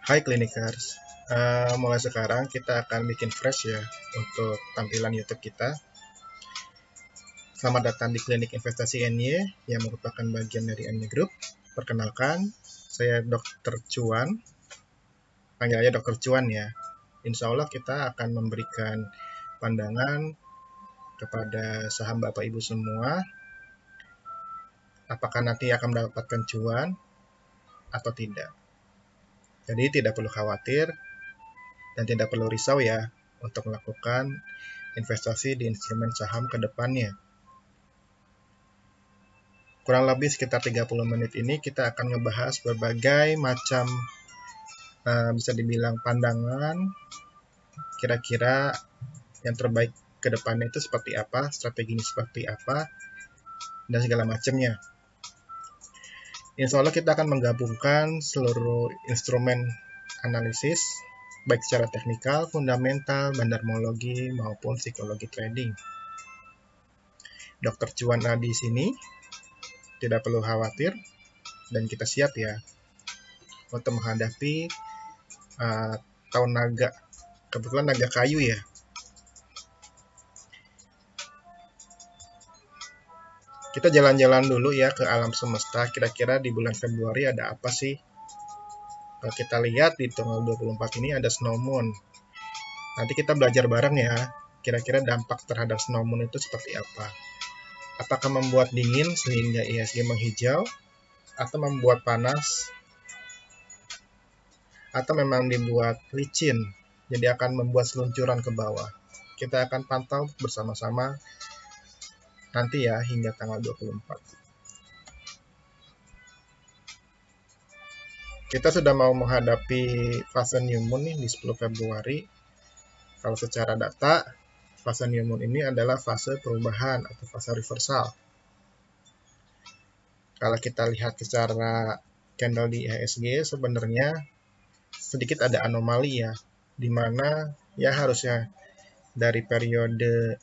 Hai Klinikers, mulai sekarang kita akan bikin fresh ya untuk tampilan YouTube kita. Selamat datang di Klinik Investasi NY yang merupakan bagian dari NY Group. Perkenalkan, saya Dr. Cuan, panggil aja Dr. Cuan ya. Insya Allah kita akan memberikan pandangan kepada saham Bapak Ibu semua, apakah nanti akan mendapatkan cuan atau tidak. Jadi tidak perlu khawatir dan tidak perlu risau ya untuk melakukan investasi di instrumen saham ke depannya. Kurang lebih sekitar 30 menit ini kita akan ngebahas berbagai macam bisa dibilang pandangan kira-kira yang terbaik ke depannya itu seperti apa, strateginya seperti apa, dan segala macamnya. Insya Allah kita akan menggabungkan seluruh instrumen analisis, baik secara teknikal, fundamental, bandarmologi, maupun psikologi trading. Dr. Cuan ada di sini, tidak perlu khawatir, dan kita siap ya untuk menghadapi tahun naga. Kebetulan naga kayu ya. Kita jalan-jalan dulu ya ke alam semesta. Kira-kira di bulan Februari ada apa sih? Kalau kita lihat di tanggal 24 ini ada snow moon. Nanti kita belajar bareng ya. Kira-kira dampak terhadap snow moon itu seperti apa? Apakah membuat dingin sehingga IHSG menghijau? Atau membuat panas? Atau memang dibuat licin? Jadi akan membuat seluncuran ke bawah. Kita akan pantau bersama-sama nanti ya hingga tanggal 24. Kita sudah mau menghadapi fase new moon nih di 10 Februari. Kalau secara data, fase new moon ini adalah fase perubahan atau fase reversal. Kalau kita lihat secara candle di IHSG sebenarnya sedikit ada anomali ya, di mana ya harusnya dari periode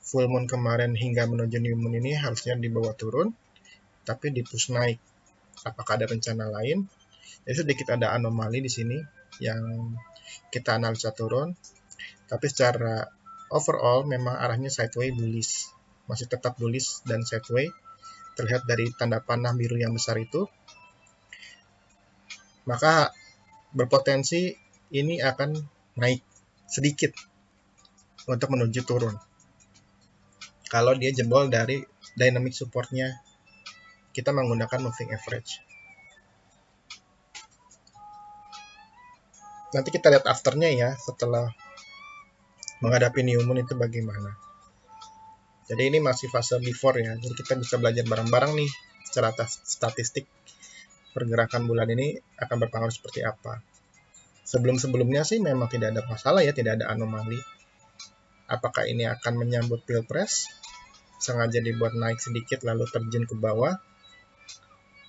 full moon kemarin hingga menuju new moon ini harusnya dibawa turun, tapi di push naik. Apakah ada rencana lain? Jadi sedikit ada anomali di sini yang kita analisa turun, tapi secara overall memang arahnya sideways bullish, masih tetap bullish dan sideways, terlihat dari tanda panah biru yang besar itu. Maka berpotensi ini akan naik sedikit untuk menuju turun. Kalau dia jebol dari dynamic supportnya, kita menggunakan moving average. Nanti kita lihat afternya ya, setelah menghadapi new moon itu bagaimana. Jadi ini masih fase before ya, jadi kita bisa belajar bareng-bareng nih secara statistik pergerakan bulan ini akan berpengaruh seperti apa. Sebelum-sebelumnya sih memang tidak ada masalah ya, tidak ada anomali. Apakah ini akan menyambut pilpres, sengaja dibuat naik sedikit lalu terjun ke bawah,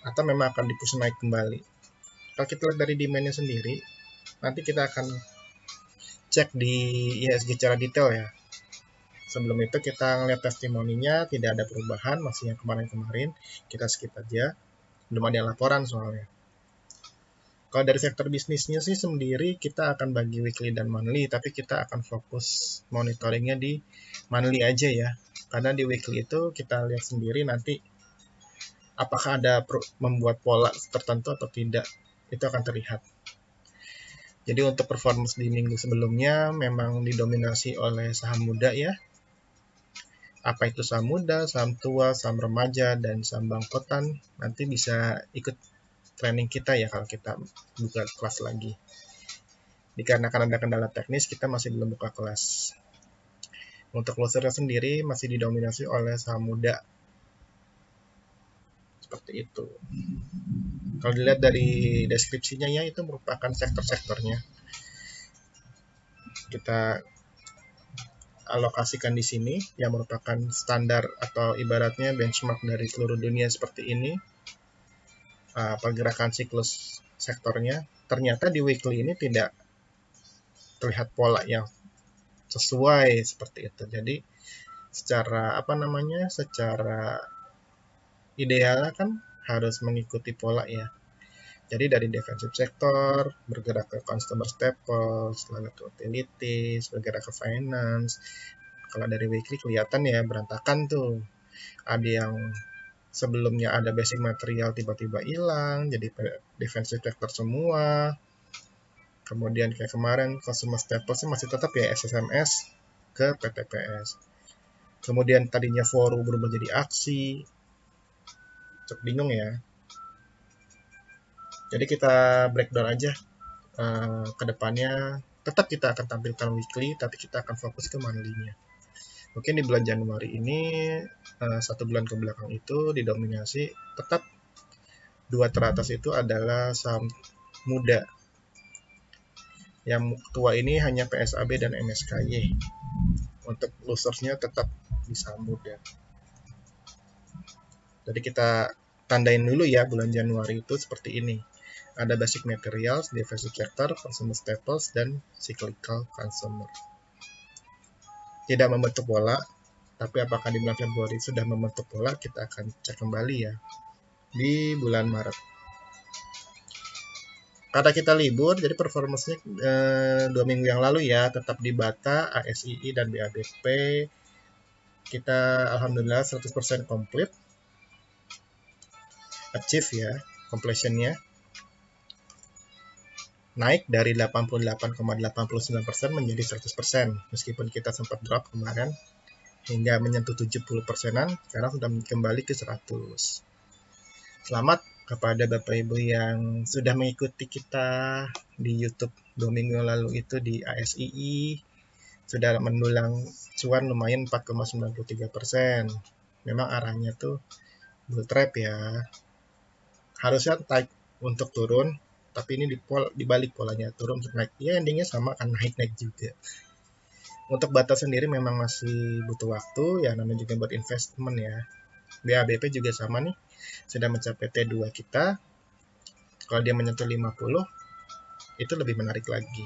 atau memang akan dipush naik kembali. Kalau kita lihat dari demand-nya sendiri, nanti kita akan cek di IHSG secara detail ya. Sebelum itu kita ngeliat testimoninya, tidak ada perubahan, masih yang kemarin-kemarin, kita skip aja. Belum ada laporan soalnya. Kalau dari sektor bisnisnya sih sendiri, kita akan bagi weekly dan monthly, tapi kita akan fokus monitoringnya di monthly aja ya. Karena di weekly itu kita lihat sendiri nanti apakah ada membuat pola tertentu atau tidak, itu akan terlihat. Jadi untuk performance di minggu sebelumnya memang didominasi oleh saham muda ya. Apa itu saham muda, saham tua, saham remaja, dan saham bangkotan, nanti bisa ikut training kita ya kalau kita buka kelas lagi. Dikarenakan ada kendala teknis, kita masih belum buka kelas. Untuk losernya sendiri masih didominasi oleh saham muda. Seperti itu. Kalau dilihat dari deskripsinya ya, itu merupakan sektor-sektornya. Kita alokasikan di sini yang merupakan standar atau ibaratnya benchmark dari seluruh dunia seperti ini. Pergerakan siklus sektornya. Ternyata di weekly ini tidak terlihat pola yang sesuai seperti itu. Jadi secara ideal kan harus mengikuti pola ya. Jadi dari defensive sector bergerak ke consumer staples, lalu ke utilities, bergerak ke finance. Kalau dari weekly kelihatan ya berantakan tuh. Ada yang sebelumnya ada basic material tiba-tiba hilang, jadi defensive sector semua. Kemudian kayak kemarin consumer staples masih tetap ya SSMS ke PTPS. Kemudian tadinya forum berubah jadi aksi. Cukup bingung ya. Jadi kita breakdown aja ke depannya. Tetap kita akan tampilkan weekly, tapi kita akan fokus ke monthly-nya. Mungkin di bulan Januari ini, 1 bulan ke belakang itu didominasi tetap 2 teratas itu adalah saham muda. Yang tua ini hanya PSAB dan MSKY. Untuk losersnya tetap di saham muda. Jadi kita tandain dulu ya bulan Januari itu seperti ini. Ada basic materials, defensive sector, consumer staples, dan cyclical consumer. Tidak membentuk pola, tapi apakah di bulan Februari sudah membentuk pola, kita akan cek kembali ya di bulan Maret. Karena kita libur, jadi performance-nya 2 minggu yang lalu ya, tetap di Bata, ASII, dan BABP. Kita alhamdulillah 100% complete. Achieve ya, completion-nya. Naik dari 88,89% menjadi 100%, meskipun kita sempat drop kemarin hingga menyentuh 70%-an, sekarang sudah kembali ke 100. Selamat kepada Bapak Ibu yang sudah mengikuti kita di YouTube 2 minggu yang lalu itu di ASII, sudah mendulang cuan lumayan 4,93%. Memang arahnya tuh bull trap ya. Harusnya naik untuk turun, tapi ini dibalik polanya turun untuk naik. Ya endingnya sama kan naik-naik juga. Untuk Bata sendiri memang masih butuh waktu ya, namanya juga buat investment ya. BABP juga sama nih, sudah mencapai T2 kita. Kalau dia menyentuh 50, itu lebih menarik lagi.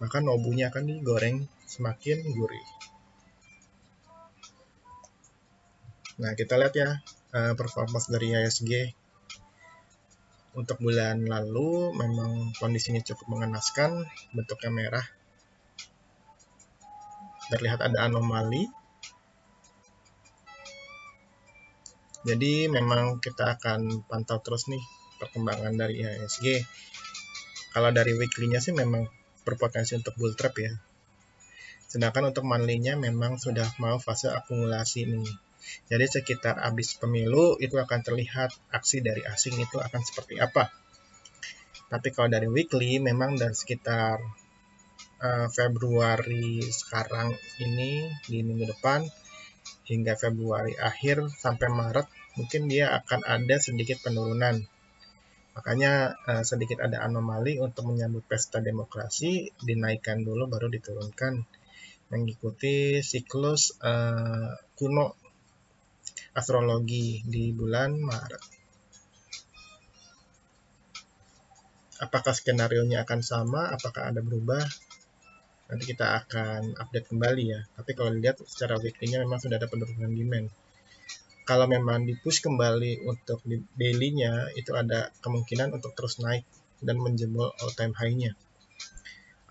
Maka nobunya akan digoreng semakin gurih. Nah, kita lihat ya performance dari ISG. Untuk bulan lalu memang kondisinya cukup mengenaskan, bentuknya merah. Terlihat ada anomali. Jadi memang kita akan pantau terus nih perkembangan dari IHSG. Kalau dari weekly-nya sih memang berpotensi untuk bull trap ya. Sedangkan untuk monthly-nya memang sudah mau fase akumulasi nih. Jadi sekitar habis pemilu itu akan terlihat aksi dari asing itu akan seperti apa. Tapi kalau dari weekly memang dari sekitar Februari sekarang ini di minggu depan hingga Februari akhir sampai Maret mungkin dia akan ada sedikit penurunan. Makanya sedikit ada anomali untuk menyambut pesta demokrasi, dinaikkan dulu baru diturunkan, mengikuti siklus kuno astrologi di bulan Maret. Apakah skenario-nya akan sama, apakah ada berubah? Nanti kita akan update kembali ya. Tapi kalau dilihat secara weekly-nya memang sudah ada penurunan demand. Kalau memang di-push kembali untuk di daily-nya, itu ada kemungkinan untuk terus naik dan menjebol all-time high-nya.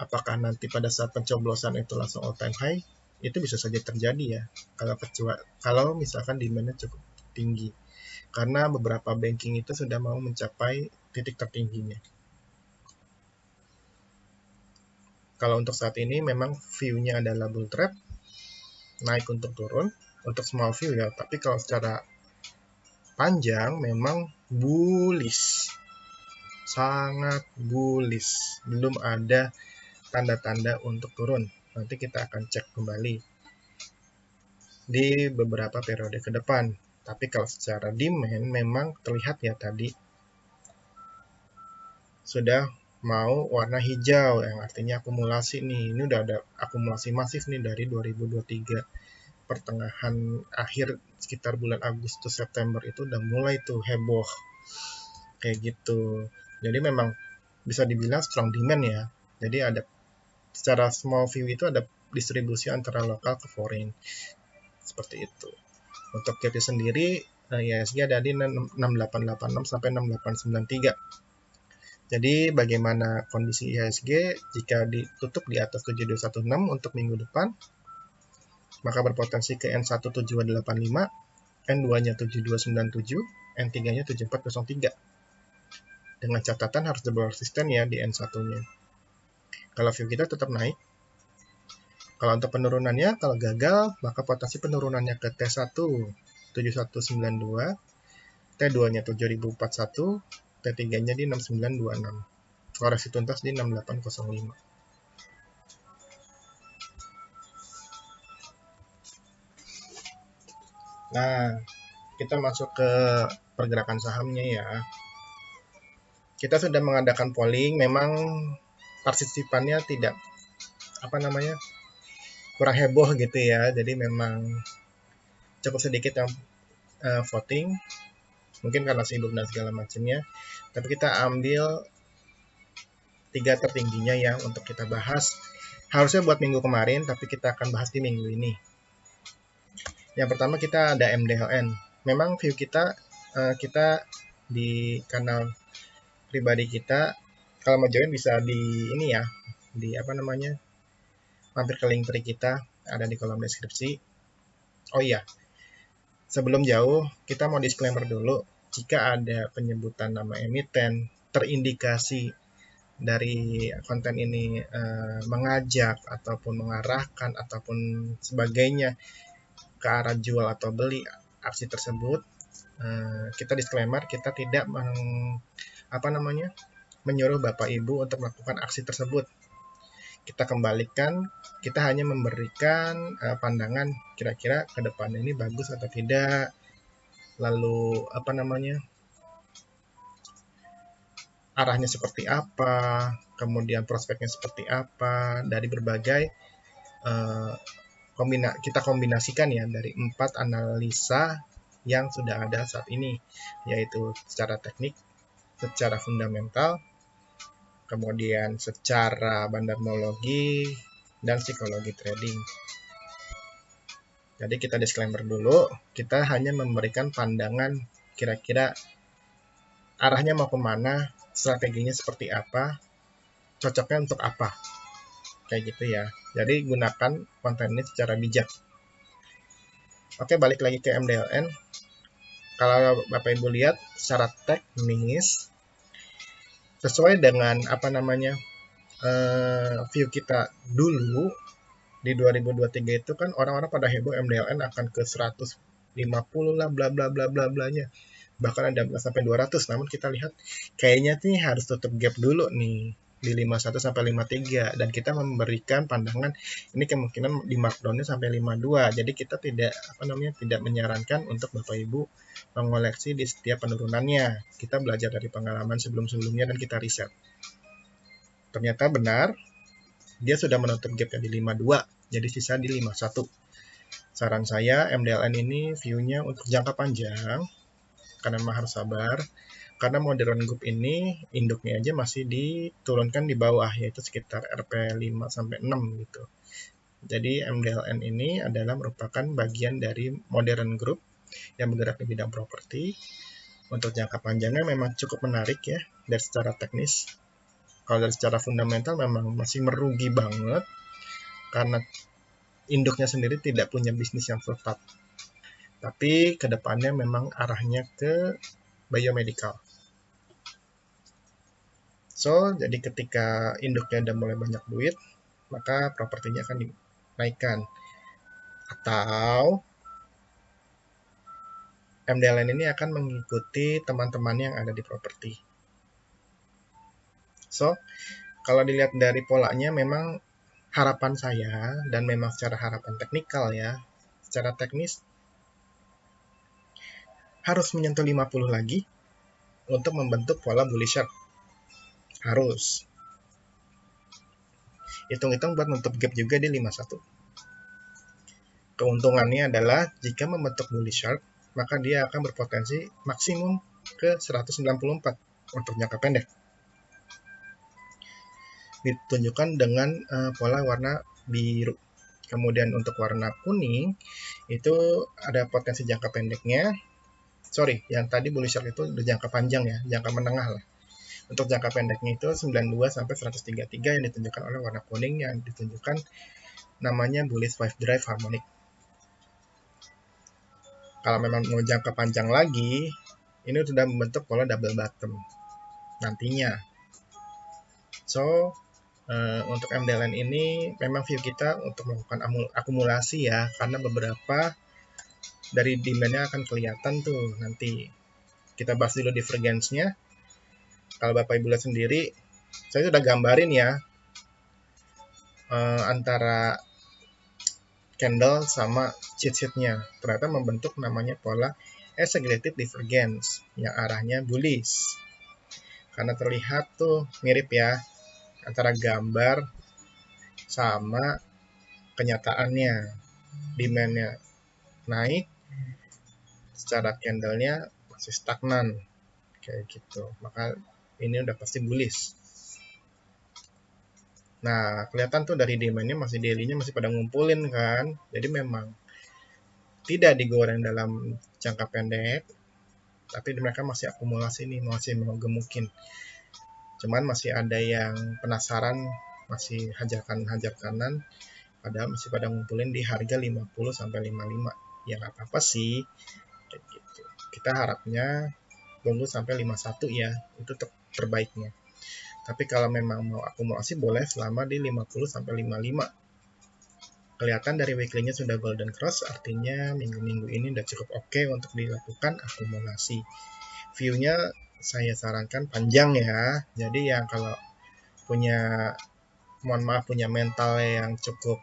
Apakah nanti pada saat pencoblosan itu langsung all-time high? Itu bisa saja terjadi ya, kalau misalkan demand-nya cukup tinggi. Karena beberapa banking itu sudah mau mencapai titik tertingginya. Kalau untuk saat ini memang view-nya adalah bull trap, naik untuk turun, untuk small view ya, tapi kalau secara panjang memang bullish, sangat bullish, belum ada tanda-tanda untuk turun. Nanti kita akan cek kembali di beberapa periode ke depan. Tapi kalau secara demand memang terlihat ya tadi sudah mau warna hijau, yang artinya akumulasi nih. Ini udah ada akumulasi masif nih dari 2023 pertengahan akhir sekitar bulan Agustus September itu udah mulai tuh heboh kayak gitu. Jadi memang bisa dibilang strong demand ya. Jadi ada secara small view itu ada distribusi antara lokal ke foreign seperti itu. Untuk KT sendiri IHSG ada di 6886 sampai 6893. Jadi bagaimana kondisi IHSG jika ditutup di atas 7216 untuk minggu depan, maka berpotensi ke N17285, N2-nya 7297, N3-nya 7403. Dengan catatan harus double resisten ya di N1-nya. Kalau view kita tetap naik. Kalau untuk penurunannya, kalau gagal, maka potensi penurunannya ke T1 7192, T2-nya 7041, T3-nya di 6926. Koreksi tuntas di 6805. Nah, kita masuk ke pergerakan sahamnya ya. Kita sudah mengadakan polling, memang partisipannya tidak kurang heboh gitu ya. Jadi memang cukup sedikit yang voting, mungkin karena sibuk dan segala macamnya. Tapi kita ambil 3 tertingginya ya untuk kita bahas. Harusnya buat minggu kemarin, tapi kita akan bahas di minggu ini. Yang pertama kita ada MDLN. Memang view kita di kanal pribadi kita, kalau mau join bisa di ini ya, di mampir ke link tree kita, ada di kolom deskripsi. Oh iya, sebelum jauh, kita mau disclaimer dulu. Jika ada penyebutan nama emiten, terindikasi dari konten ini mengajak ataupun mengarahkan ataupun sebagainya ke arah jual atau beli aksi tersebut, kita disclaimer, kita tidak menyuruh Bapak Ibu untuk melakukan aksi tersebut. Kita kembalikan, kita hanya memberikan pandangan kira-kira ke depan ini bagus atau tidak, lalu arahnya seperti apa, kemudian prospeknya seperti apa, dari berbagai kita kombinasikan ya dari 4 analisa yang sudah ada saat ini, yaitu secara teknik, secara fundamental, kemudian secara bandarmologi, dan psikologi trading. Jadi kita disclaimer dulu, kita hanya memberikan pandangan kira-kira arahnya mau kemana, strateginya seperti apa, cocoknya untuk apa, kayak gitu ya. Jadi gunakan konten ini secara bijak. Oke, balik lagi ke MDLN. Kalau Bapak Ibu lihat secara teknis, sesuai dengan view kita dulu di 2023 itu kan orang-orang pada heboh MDLN akan ke 150 lah, bla bla bla bla blanya, bahkan ada sampai 200. Namun kita lihat kayaknya nih harus tutup gap dulu nih di 51 sampai 53, dan kita memberikan pandangan ini kemungkinan di markdownnya sampai 52. Jadi kita tidak menyarankan untuk Bapak Ibu mengoleksi di setiap penurunannya. Kita belajar dari pengalaman sebelum-sebelumnya dan kita riset. Ternyata benar, dia sudah menutup gapnya di 52, jadi sisa di 51. Saran saya MDLN ini view-nya untuk jangka panjang, karena memang harus sabar. Karena modern group ini induknya aja masih diturunkan di bawah, yaitu sekitar RP5 sampai 6 gitu. Jadi MDLN ini adalah merupakan bagian dari modern group yang bergerak di bidang properti. Untuk jangka panjangnya memang cukup menarik ya dari secara teknis. Kalau dari secara fundamental memang masih merugi banget karena induknya sendiri tidak punya bisnis yang tetap. Tapi kedepannya memang arahnya ke biomedical. So, jadi ketika induknya udah mulai banyak duit, maka propertinya akan dinaikkan. Atau MDLN ini akan mengikuti teman-teman yang ada di properti. So, kalau dilihat dari polanya memang harapan saya, dan memang secara harapan teknikal ya, secara teknis harus menyentuh 50 lagi untuk membentuk pola bullish sharp. Harus. Hitung-hitung buat menutup gap juga di 51. Keuntungannya adalah jika membentuk bullish sharp, maka dia akan berpotensi maksimum ke 194 untuk jangka pendek. Ditunjukkan dengan pola warna biru. Kemudian untuk warna kuning, itu ada potensi jangka pendeknya. Sorry, yang tadi bullish sharp itu udah jangka panjang ya, jangka menengah lah. Untuk jangka pendeknya itu 92 sampai 133 yang ditunjukkan oleh warna kuning yang ditunjukkan namanya bullish 5 drive harmonic. Kalau memang mau jangka panjang lagi, ini sudah membentuk pola double bottom nantinya. So, untuk MDLN ini memang view kita untuk melakukan akumulasi ya, karena beberapa dari demand-nya akan kelihatan tuh nanti. Kita bahas dulu divergence-nya. Kalau Bapak Ibu lihat sendiri, saya sudah gambarin ya antara candle sama cheat sheet-nya. Ternyata membentuk namanya pola executive divergence yang arahnya bullish. Karena terlihat tuh mirip ya antara gambar sama kenyataannya. Demand-nya naik, secara candle-nya masih stagnan kayak gitu. Maka ini udah pasti bullish. Nah, kelihatan tuh dari demand-nya masih daily-nya masih pada ngumpulin kan. Jadi memang tidak digoreng dalam jangka pendek, tapi mereka masih akumulasi nih, masih mau gemukin. Cuman masih ada yang penasaran, masih hajar kanan, padahal masih pada ngumpulin di harga 50 sampai 55. Ya nggak apa-apa sih. Kayak gitu. Kita harapnya tunggu sampai 51 ya, itu terbaiknya. Tapi kalau memang mau akumulasi boleh selama di 50 sampai 55. Kelihatan dari weekly-nya sudah golden cross, artinya minggu-minggu ini udah cukup oke untuk dilakukan akumulasi. View-nya saya sarankan panjang ya. Jadi yang kalau punya mental yang cukup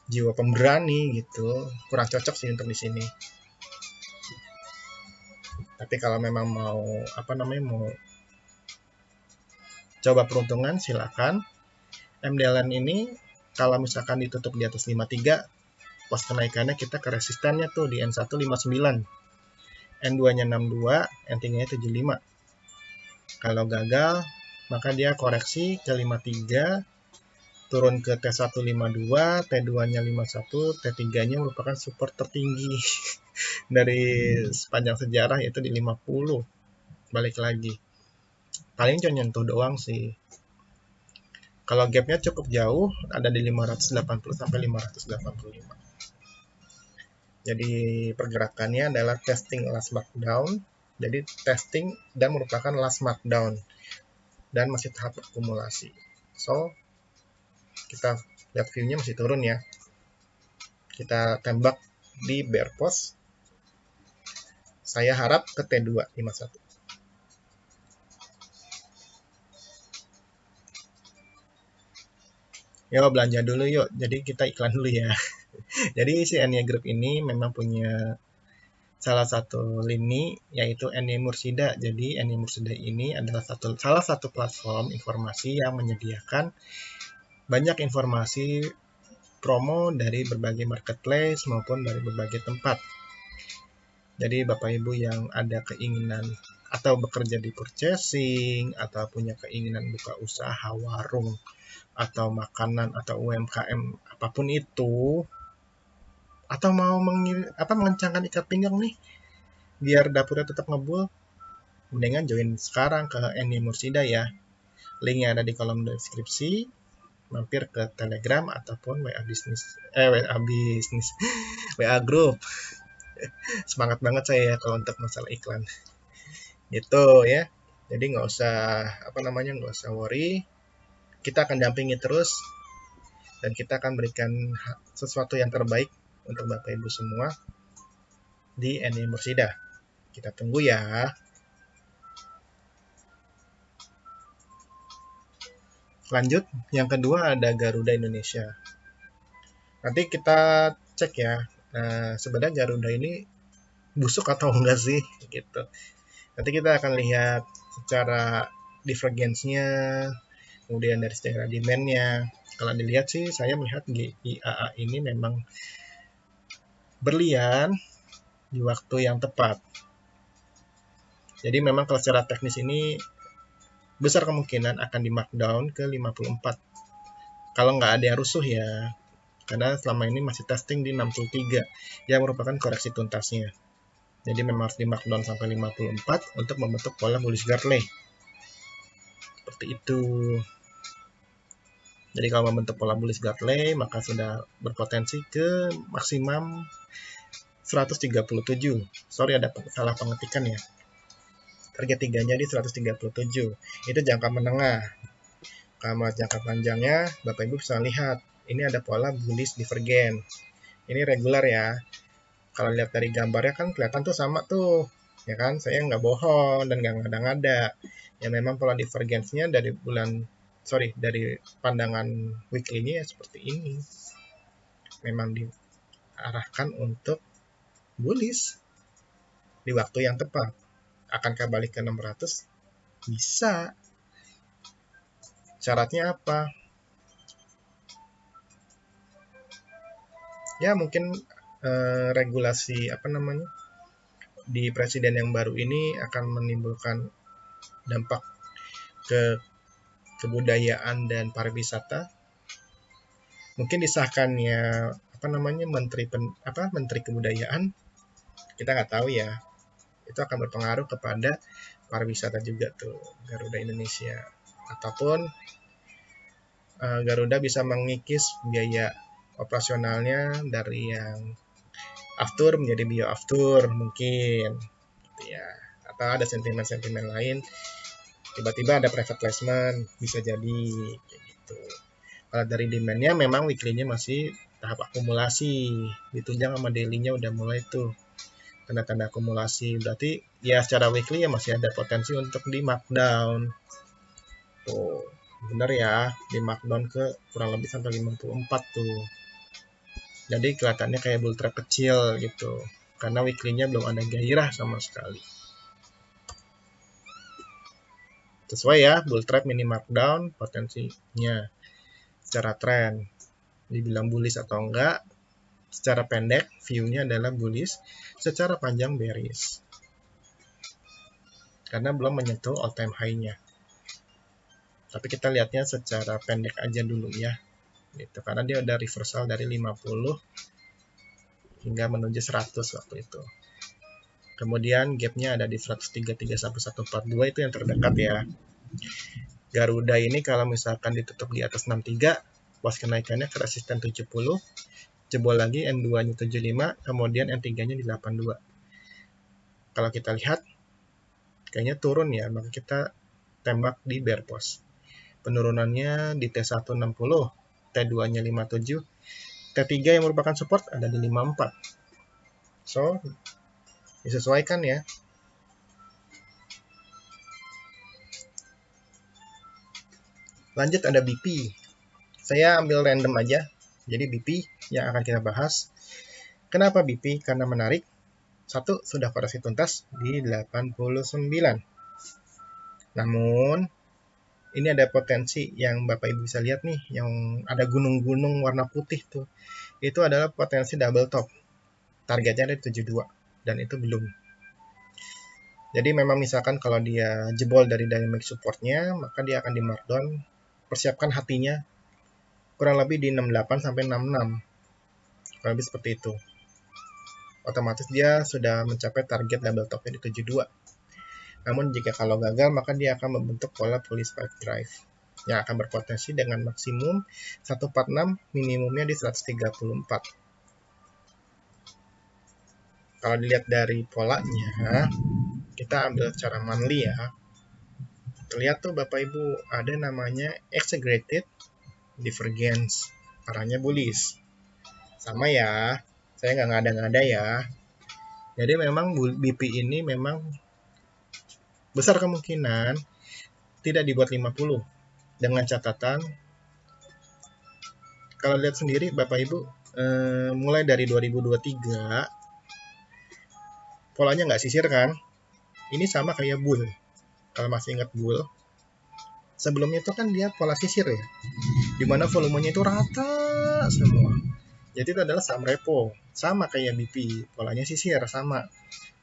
jiwa pemberani gitu, kurang cocok sih untuk di sini. Tapi kalau memang mau mau coba peruntungan silakan. MDLN ini kalau misalkan ditutup di atas 53, pos kenaikannya kita ke resistannya tuh di N1 59, N2-nya 62, N3-nya 75. Kalau gagal, maka dia koreksi ke 53, turun ke T1 52, T2-nya 51, T3-nya merupakan support tertinggi dari sepanjang sejarah, yaitu di 50. Balik lagi. Paling cuma nyentuh doang sih. Kalau gapnya cukup jauh, ada di 580 sampai 585. Jadi pergerakannya adalah testing last markdown. Jadi testing dan merupakan last markdown dan masih tahap akumulasi. So, kita lihat view-nya masih turun ya. Kita tembak di bear post. Saya harap ke T2 51. Yuk belanja dulu yuk. Jadi kita iklan dulu ya. Jadi si Enia Group ini memang punya salah satu lini yaitu Enia Mursida. Jadi Enia Mursida ini adalah salah satu platform informasi yang menyediakan banyak informasi promo dari berbagai marketplace maupun dari berbagai tempat. Jadi Bapak Ibu yang ada keinginan atau bekerja di purchasing atau punya keinginan buka usaha warung atau makanan atau UMKM apapun itu, atau mau mengencangkan ikat pinggang nih biar dapurnya tetap ngebul, mendingan join sekarang ke Enia Mursida ya. Linknya ada di kolom deskripsi. Mampir ke Telegram ataupun WA WA Group. Semangat banget saya ya kalau untuk masalah iklan. Gitu ya. Jadi nggak usah worry. Kita akan dampingi terus dan kita akan berikan sesuatu yang terbaik untuk Bapak Ibu semua di Enia Mursida. Kita tunggu ya. Lanjut, yang kedua ada Garuda Indonesia. Nanti kita cek ya, sebenarnya Garuda ini busuk atau enggak sih gitu. Nanti kita akan lihat secara divergence-nya, kemudian dari secara demand-nya. Kalau dilihat sih, saya melihat GIAA ini memang berlian di waktu yang tepat. Jadi memang kalau secara teknis ini besar kemungkinan akan di markdown ke 54. Kalau nggak ada yang rusuh ya, karena selama ini masih testing di 63 yang merupakan koreksi tuntasnya. Jadi memang harus di markdown sampai 54 untuk membentuk pola bullish Gartley. seperti itu. Jadi kalau membentuk pola bullish Gartley maka sudah berpotensi ke maksimum 137. Sorry ada salah pengetikan ya. Target 3-nya di 137. Itu jangka menengah. Kalau jangka panjangnya Bapak Ibu bisa lihat ini ada pola bullish divergen. Ini regular ya. Kalau lihat dari gambarnya kan kelihatan tuh sama tuh, ya kan? Saya nggak bohong dan nggak ngada-ngada. Ya memang pola divergensinya dari dari pandangan weekly-nya ya seperti ini. Memang diarahkan untuk bullish di waktu yang tepat. Akankah balik ke 600? Bisa. Syaratnya apa? Ya mungkin regulasi di presiden yang baru ini akan menimbulkan dampak ke kebudayaan dan pariwisata. Mungkin disahkannya menteri kebudayaan, kita nggak tahu ya. Itu akan berpengaruh kepada pariwisata juga tuh Garuda Indonesia. Ataupun Garuda bisa mengikis biaya operasionalnya dari yang aftur menjadi bio aftur mungkin gitu ya, atau ada sentimen-sentimen lain, tiba-tiba ada private placement, bisa jadi kayak gitu. Kalau dari demand-nya memang weekly-nya masih tahap akumulasi, ditunjang sama daily-nya udah mulai tuh tanda-tanda akumulasi, berarti ya secara weekly ya masih ada potensi untuk di markdown tuh, bener ya, di markdown ke kurang lebih sampai 54 tuh. Jadi kelihatannya kayak bull trap kecil gitu, karena weekly-nya belum ada gairah sama sekali. Sesuai ya, bull trap mini markdown potensinya secara tren. Dibilang bullish atau enggak, secara pendek view-nya adalah bullish, secara panjang bearish. Karena belum menyentuh all time high-nya. Tapi kita lihatnya secara pendek aja dulu ya. Gitu, karena dia udah reversal dari 50 hingga menuju 100 waktu itu. Kemudian gapnya ada di 133 sampai 142, itu yang terdekat ya. Garuda ini kalau misalkan ditutup di atas 63, pas kenaikannya ke resisten 70, jebol lagi M2-nya 75, kemudian M3-nya di 82. Kalau kita lihat kayaknya turun ya, maka kita tembak di bear pause. Penurunannya di T1 60, T2-nya 57, T3 yang merupakan support ada di 54. So, disesuaikan ya. Lanjut ada BP. Saya ambil random aja. Jadi BP yang akan kita bahas. Kenapa BP? Karena menarik. Satu, sudah koreksi tuntas di 89. Namun, ini ada potensi yang Bapak Ibu bisa lihat nih, yang ada gunung-gunung warna putih tuh. Itu adalah potensi double top. Targetnya ada di 72 dan itu belum. Jadi memang misalkan kalau dia jebol dari dynamic supportnya, maka dia akan di markdown. Persiapkan hatinya kurang lebih di 68 sampai 66. Kurang lebih seperti itu. Otomatis dia sudah mencapai target double topnya di 72. Namun jika kalau gagal, maka dia akan membentuk pola bullish spike drive yang akan berpotensi dengan maksimum 146, minimumnya di 134. Kalau dilihat dari polanya, kita ambil secara monthly ya. Terlihat tuh Bapak Ibu ada namanya exaggerated divergence, arahnya bullish. Sama ya, saya nggak ngada-ngada ya. Jadi memang BP ini memang besar kemungkinan tidak dibuat 50, dengan catatan kalau lihat sendiri Bapak Ibu mulai dari 2023 polanya nggak sisir kan, ini sama kayak bull. Kalau masih ingat bull sebelumnya itu kan dia pola sisir ya, dimana volumenya itu rata semua. Jadi itu adalah saham repo, sama kayak BP, polanya sisir sama.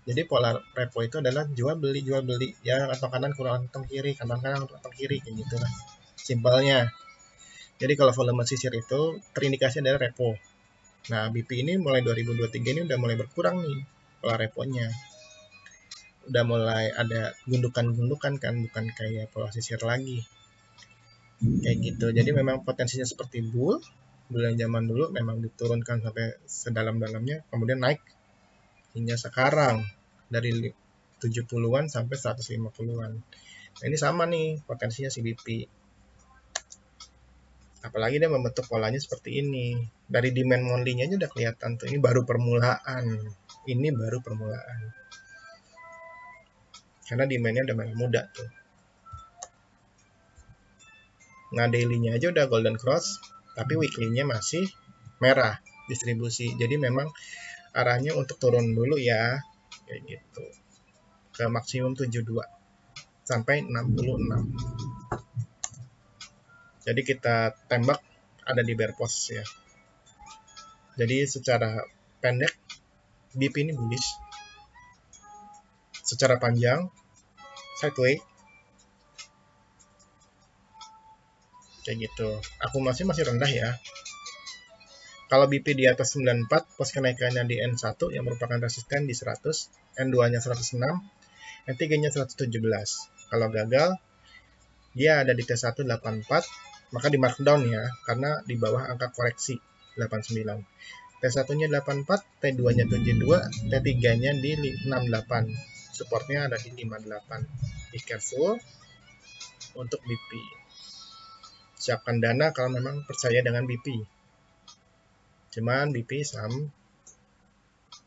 Jadi pola repo itu adalah jual beli ya, kantong kanan kurang kantong kiri, kantong kanan kantong kiri, kayak gitu lah simpelnya. Jadi kalau volume sisir itu terindikasi adalah repo. Nah BP ini mulai 2023 ini udah mulai berkurang nih pola reponya. udah mulai ada gundukan-gundukan kan, bukan kayak pola sisir lagi kayak gitu. Jadi memang potensinya seperti bulan zaman dulu memang diturunkan sampai sedalam-dalamnya, kemudian naik hingga sekarang dari 70-an sampai 150-an. Nah, ini sama nih potensinya si BP. Apalagi dia membentuk polanya seperti ini. Dari demand monthly-nya aja udah kelihatan tuh. Ini baru permulaan. Ini baru permulaan. Karena demand-nya udah memang muda tuh. Nah, daily-nya aja udah golden cross, tapi weekly-nya masih merah distribusi. Jadi memang arahnya untuk turun dulu ya. Kayak gitu. Ke maksimum 72 sampai 66. Jadi kita tembak ada di bear post ya. Jadi secara pendek BP ini bullish. Secara panjang sideways kayak gitu. Akumulasi masih rendah ya. Kalau BP di atas 94, pos kenaikannya di N1 yang merupakan resisten di 100, N2-nya 106, N3-nya 117. Kalau gagal, dia ada di T1 84, maka di markdown ya, karena di bawah angka koreksi 89. T1-nya 84, T2-nya 72, T3-nya di 68. Supportnya ada di 58. Be careful untuk BP. Siapkan dana kalau memang percaya dengan BP. Cuman BP saham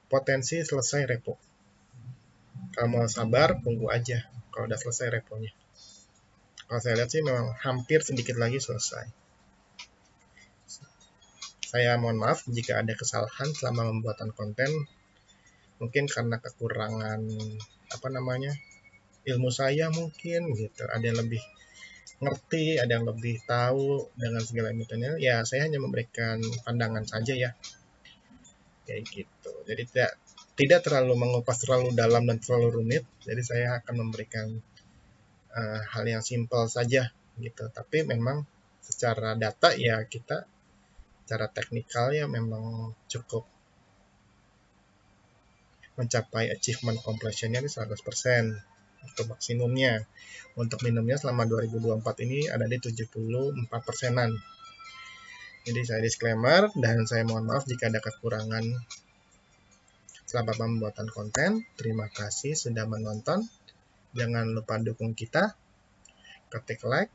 potensi selesai repo. Kalau mau sabar, tunggu aja kalau udah selesai reponya. Kalau saya lihat sih memang hampir sedikit lagi selesai. Saya mohon maaf jika ada kesalahan selama pembuatan konten. Mungkin karena kekurangan ilmu saya mungkin gitu. Ada yang lebih ngerti, ada yang lebih tahu dengan segala metodenya. Ya, saya hanya memberikan pandangan saja ya. Kayak gitu. Jadi tidak terlalu mengupas terlalu dalam dan terlalu rumit. Jadi saya akan memberikan hal yang simpel saja gitu. Tapi memang secara data ya kita secara teknikal ya memang cukup mencapai achievement completion-nya di 100% untuk maksimumnya. Untuk minimumnya selama 2024 ini ada di 74%-an. Jadi saya disclaimer dan saya mohon maaf jika ada kekurangan selama pembuatan konten. Terima kasih sudah menonton. Jangan lupa dukung kita. Ketik like,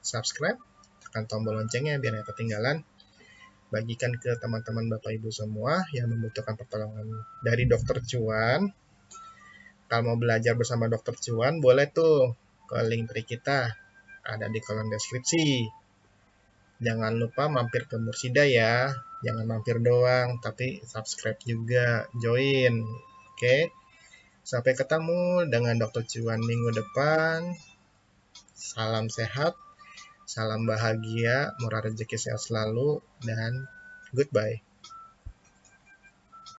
subscribe, tekan tombol loncengnya biar nggak ketinggalan. Bagikan ke teman-teman Bapak Ibu semua yang membutuhkan pertolongan dari Dr. Cuan. Kalau mau belajar bersama Dr. Cuan, boleh tuh ke link tree kita. Ada di kolom deskripsi. Jangan lupa mampir ke Mursida ya. Jangan mampir doang, tapi subscribe juga, join. Oke. Sampai ketemu dengan Dr. Cuan minggu depan. Salam sehat. Salam bahagia, murah rezeki sehat selalu, dan goodbye.